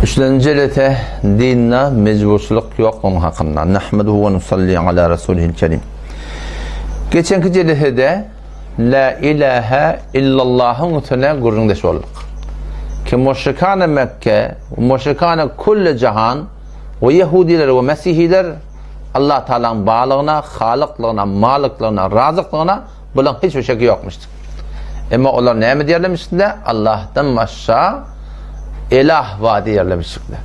Üçüncü ilete dinle mecbursuluk yok onun hakkında. Nahmeduhu ve nusalli ala Resulihil Kerim. Geçenki cilihede La ilahe illallah'ın ütüne gurundeş olduk. Ki müşrikâne Mekke, müşrikâne kulle cihan ve Yahudiler ve Mesihiler Allah Teala'nın bağlığına, halıklığına, malıklığına, razıklığına bunun hiçbir şey yokmuştur. Ama onlar ne mi diyorlarmışlar? Allah'tan başka ilah var diyorlarmışlar.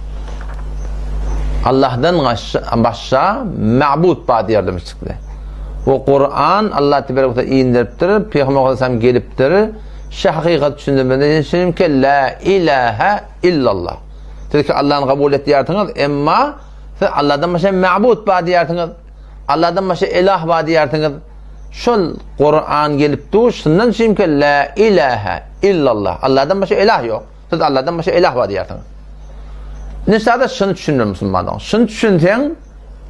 Allah'tan başka ma'bud var diyorlarmışlar. Bu Kur'an Allah Teala indiriptir, Peygamber Aleyhisselam geliptir. Şu hakikat düşündüğümde düşünüyorum ki la ilahe illallah. Dedi ki Allah'ın kabul ettiği artığınız ama Allah'tan başka ma'bud var diyorsunuz. Allah'tan başka ilah var diyorsunuz. Şu Kur'an gelip şundan düşünüyorum ki la ilahe illallah. Allah'tan başka ilah yok. Siz Allah'tan başka ilah var diyorsunuz. Neyse şunu düşünür Müslümanlar. Şunu düşünsen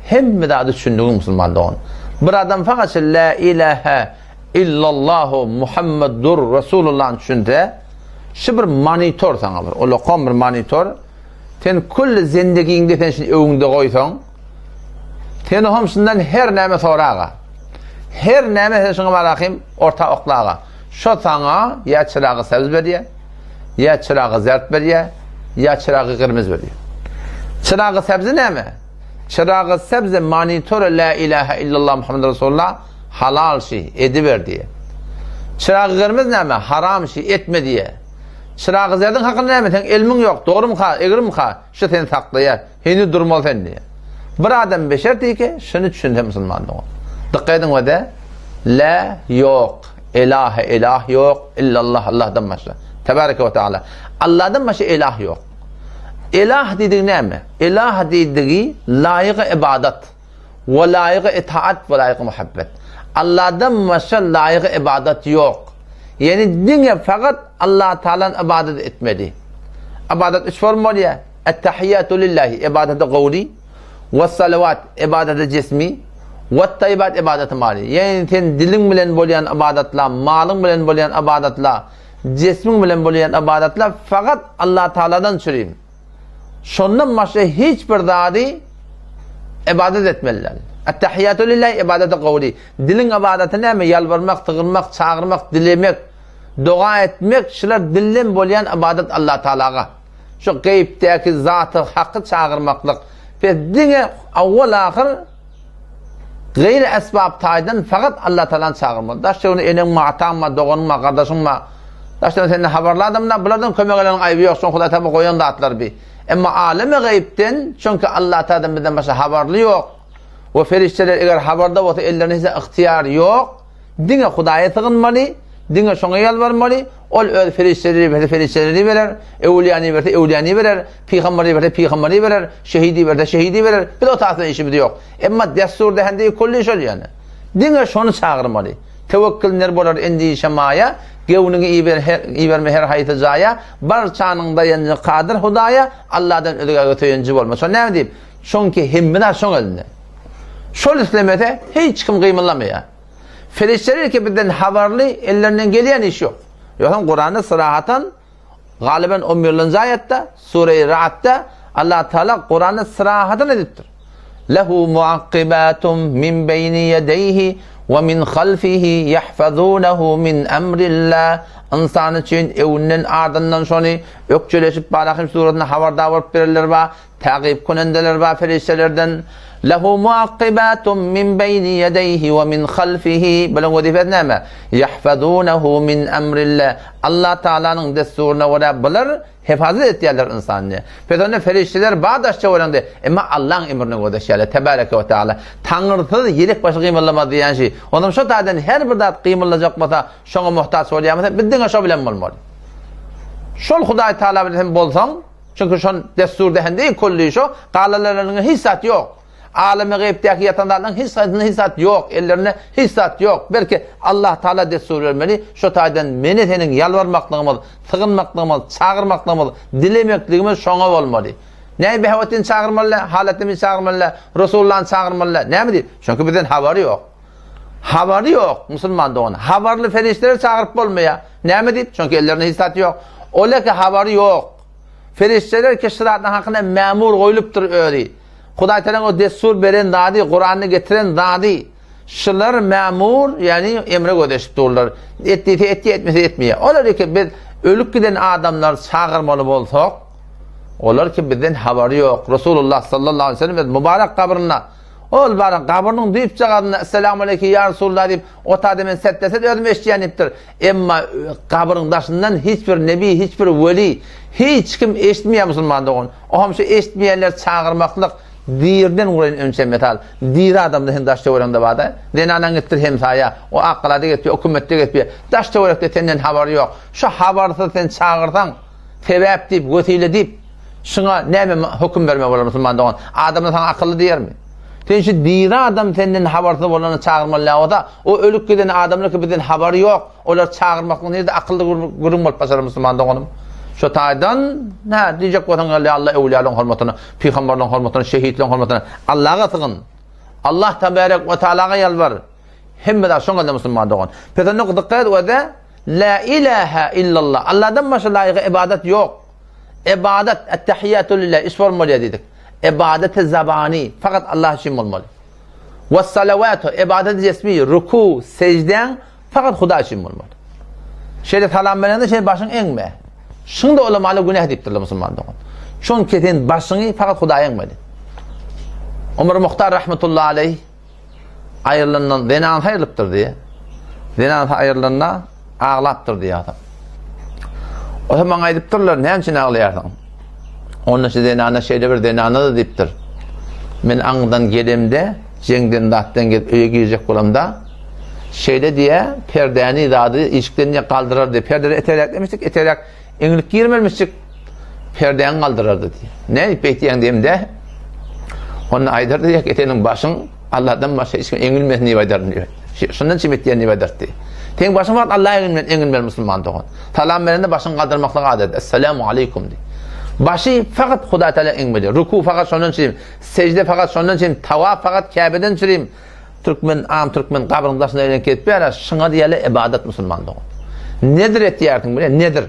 hem bir daha düşündüğün Müslümanlar. Bir adam fakat la ilahe illallahu Muhammedur Resulullah'ın düşünde şu bir monitör sana var. O lokal bir monitör. Sen kull zindegiğinde sen şimdi önünde koysan sen hamsından her neme sorağa. Her neme sen şuna bakayım orta oklağa. Şu sana ya çırağı sebz veriyor, ya çırağı zert veriyor, ya çırağı kırmızı veriyor. Çırağı sebzi ne mi? Çırağı sebze monitörü la ilahe illallah Muhammed Resulullah halal şey ediver diye. Çırağı kırmızı ne mi? Haram şey etme diye. Çırağı zerdin hakkında ne mi? Sen ilmin yok. Doğru mu ka? Egri mi ka? Şu seni saklıyor. Henüz durmalı sen diye. Bir adam beşer diye ki şunu düşündü Müslümanlığı. Dikkat edin ve de la yok. İlah yok. İllallah Allah'tan başka. Tebareke ve Teala. Allah'tan başka ilah yok. İlah dediği ne mi? İlah dediği layık ibadet ve layık itaat ve layık muhabbet. Allah'tan başka layık ibadet yok. Yani dünya fakat Allah Teala'nın ibadet etmeli. İbadet üç form var ya. Ettehiyyatu lillahi ibadeti kavli ve salavat ibadeti cismi ve tayyibat ibadeti mali. Yani sen dilin bilen bolayan ibadetler, malın bilen bolayan ibadetler, cismin bilen bolayan ibadetler fakat Allah Teala'dan süreyim. Şundan başka hiçbir dadi ibadet etmeliler. Ettehiyyatu lillahi ibadeti kavli. Dilin ibadeti ne mi? Yalvarmak, tığırmak, çağırmak, dilemek, dua etmek, şular dillen bolayan ibadet Allah Teala'ga. Şu gayipteki zatı, hakkı çağırmaklık. Ve dine evvel ahir gayri esbab taydan fakat Allah Teala'nı çağırmak. Daşta onu enin ma'tanma, doğunma, kardeşinma. Daşta senin haberladım da bulardan kömek eden ayıbı yok. Son Huda tabi koyan da atlar bir. Ama alemi gayipten çünkü Allah Teala'dan bizden başka haberli yok. Ve ferişteler eğer haberde olsa ellerine ihtiyar yok. Dine Huda'ya tığınmalı. Dine şuna yalvarmalı. Ol ferişteleri verer. Evliyani verir, evliyani verer. Peygamberi verir, peygamberi verer. Şehidi verir, şehidi verer. Bir de o tarzda işimiz yok. Ama destur dehendeyi kulli iş oluyor yani. Dine şunu çağırmalı. Tevekküller bolar endişemaya. Gevnini iyi verme her hayatı zaya. Barçanın dayanıcı kadir Huda'ya. Allah'tan ödüge götüyüncü olma. Sonra ne diyeyim? Çünkü himminar son eline. Şol İslamiyet'e hiç kim kıyımlanmıyor. Ferişteler ki birden haberli ellerinden gelen iş yok. Yoksa Kur'an'ı sırahatan galiben 11. ayette Sure-i Ra'd'da Allah Teala Kur'an'ı sırahatan ediptir. Lehu muakkibatun min beyni yedeyhi ve min halfihi yahfazunehu min emrillah. İnsan için evinin ardından şunu ökçeleşip Balakim suretine haberdar verip verirler ve takip künendeler ve feriştelerden lehu muakkibatun min beyni yedeyhi ve min halfihi böyle vazifet neme yahfazunehu min emrillah. Allah Teala'nın desturuna varabilir hifazet ettiler insanı. Peki ferişteler bağdaşça olandı ama Allah'ın emrine varışıyorlar. Tebareke ve Teala. Tanrısız yelek başı kıyımlanmaz diyen şey. Onun şu tarzdan her bir dat kıyımlanacak masa şuna muhtaç oluyamasa bildiğin aşağı bilen olmalı. Şol Huda Teala bilen bolsan çünkü şun destur dehendeyi kulli şu kalalarının hissat yok. Alemi gayipteki yatanlardan hissat yok. Ellerine hissat yok. Belki Allah Teala destur vermeli. Şu tarzdan meni senin yalvarmaklığımız, sığınmaklığımız, çağırmaklığımız, dilemekliğimiz şuna olmalı. Ne behavatin çağırmalı, haletimi çağırmalı, Resulullah'ın çağırmalı. Ne mi diyeyim? Çünkü bizden haberi yok. Haberi yok Müslüman da onun. Haberli ferişteleri çağırıp olmaya. Ne mi diyeyim? Çünkü ellerine hissat yok. Öyle ki haberi yok. Ferişteler ki şıratın hakkında memur koyuluptur öyle. Hudaý Teala o destur beren zady, Kur'an'ı getiren zady. Şılar memur yani emre gödeşip durlar. Etmese etmeye. Olar ki biz ölüp giden adamlar çağırmalı bolsak, olar ki bizden habari yok. Resulullah sallallahu aleyhi ve sellem mübarek kabrına ol baran kabrının deyip çağırdığında Esselamu aleyke ya Resulullah deyip ota demen settese de özüm eşittiyeniptir. Emma kabrın taşından hiçbir nebi, hiçbir veli, hiç kim eşitmeye Müslüman doğun. O hamşı eşitmeyenler çağırmaklık dirden uğrayın önce metal. Dir adamda hem daşta uğrayın da bağda. Denanan gittir hem saya. O akkaladı getiriyor, hükümette getiriyor. Daşta uğrayıp da senden habari yok. Şu habarısı sen çağırsan, tevap deyip, götüyle deyip, şuna neyme hüküm verme olur Müslüman doğun. Adamda sana akıllı diyer mi? Çünkü diri adam senden habarda olanı çağırmalı o da o ölüp giden adamlar ki bizden haberi yok. Onlar çağırmakla nerede akıllı gurum bolup başarır Müslümanda onum. Şu taydan ne diyecek bolsaň Allah evliyalyň hormatyna, peýgamberliň hormatyna, şehitliň hormatyna Allah'a tığın. Allah tebarek ve teala'ga yalvar. Hemme de şoňa Müslümanda on. Peýgamber dikkat wede la ilaha illallah. Allah'dan başga laýyk ibadet yok. İbadet et-tahiyyatu lillah isformaly dedik. İbadet-i zabani fakat Allah için olmalı. Ve salavatu ibadet-i cismi, ruku, secden fakat Huda için olmalı. Şeyde salam verende şey başın eňme. Şunda olamaly günah dipdir Müslümanlar. Şon keten başyny fakat Huda eňmeli. Ömer Muhtar rahmetullahi aleyh aýyrlanan denan haýrlypdyr diye. Denan aýyrlanana ağlapdyr diye adam. O zaman aýdypdyrlar, näme üçin ağlaýarsyň? Onun için denana şeyde bir denana da diptir. Men aňdan gelemde, jeňden datdan gelip öýe girecek bolamda şeyde diye perdeni dadı işikden kaldırar diye. Perdeleri eterek demiştik, eterek eňlik girmelmiştik. Perdeni kaldırardı diye. Ne beýtýän diýemde? Onu aýdyrdy diýek etenin başyň Allah'dan başga hiç kim eňilmesin diýip aýdardy diýip. Şundan çimetdiýän diýip aýdardy. Teň başyň wagt Allah eňilmeli Müslüman dogan. Salam berende başyň kaldırmaklyk adat. Esselamu aleykum diýip. Başı fakat Huda Teala eňmeli. Ruku fakat şondan çirim. Secde fakat şondan çirim. Tawaf fakat Kabe'den çirim. Türkmen Türkmen kabrın başına ölen ketipýär. Şoňa diýerler ibadet Müslümandyk. Nedir etýärdiň bile? Nedir?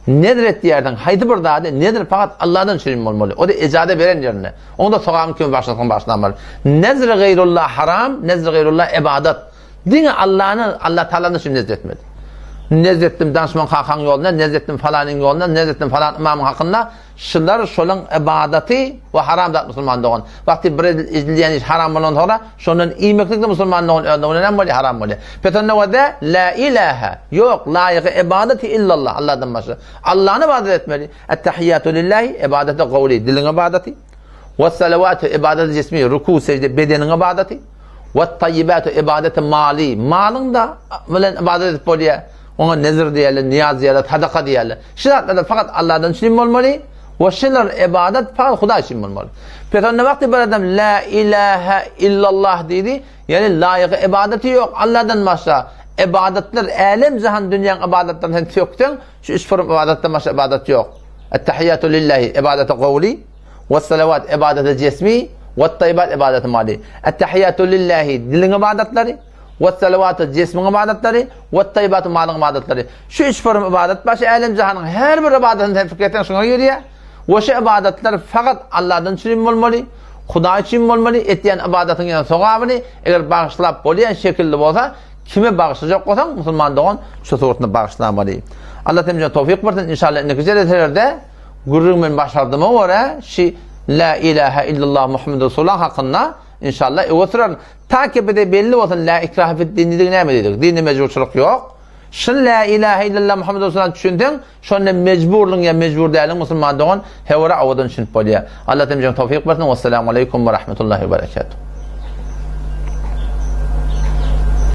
Nedir etýärdiň? Haýdy bir zady nedir? Fakat Allah'dan çirim bolmaly. O da ijade beren ýerine. Onda sogam kim başlatyň başlanmaly. Nezr gayrullah haram, nezr gayrullah ibadet. Diňe Allah Teala'ny şunu nezretmeli. Nezrettim danışman hakan yoluna, nezrettim falanın yoluna, nezrettim falan imamın hakkında şunlar şolun ibadeti ve haram da Müslüman doğun. Vakti bir izleyen iş haram olan sonra şunun iyimeklik de Müslüman doğun. Onun ne haram oluyor. Petanne ve de la ilahe yok layık ibadeti illallah Allah'tan başka. Allah'ın ibadet etmeli. Et-tahiyyatu lillahi ibadeti kavli dilin ibadeti. Ve salavatu ibadeti cismi ruku secde bedenin ibadeti. Ve tayyibatu ibadeti mali malın da ibadet et boluyor. Ona nezir diýerler, niyaz diýerler, sadaka diýerler. Şeratlarda fakat Allah'dan çirim bolmaly. Ve şeler ibadet fakat Huda için bolmaly. Peýgamber wagty bir adam la ilaha illallah diýdi, yani laýyk ibadeti yok Allah'dan başga. İbadetler alem jahan dünýäň ibadetlerinden tökden, şu üç form ibadetden başga ibadet yok. Et-tahiyyatu lillahi ibadeti kavli, ve salavat ibadeti cismi, ve tayyibat ibadeti mali. Et-tahiyyatu lillahi dilin ibadetleri, ve salavatı cismin ibadetleri ve tayyibatı malın ibadetleri. Şu üç form ibadet başı alem cihanın her bir ibadetini tevfik eten şuna geliyor. Ve şu ibadetler fakat Allah'tan çirim olmalı, Huda için olmalı, etyen ibadetin yanı sogabını eğer bağışlap bolayan şekilde olsa kime bağışlayacak olsan Müslüman doğun şu sorutunu bağışlamalı. Allah temizce tevfik versin inşallah neticelerde gururmen başardığıma göre la ilahe illallah Muhammed Resulullah hakkında İnşallah oturan takibede belli olsun la ikraha fid din dediğine mi dedik? Dinde mecburçuluk yok. Şun la ilahe illallah Muhammed Resulullah düşündün, şonda mecburluğun ya mecbur değilin Müslüman doğun hevra avadan şun bolýar. Allah temizce tevfik versin. Vesselamu aleykum ve rahmetullahi ve berekatuhu.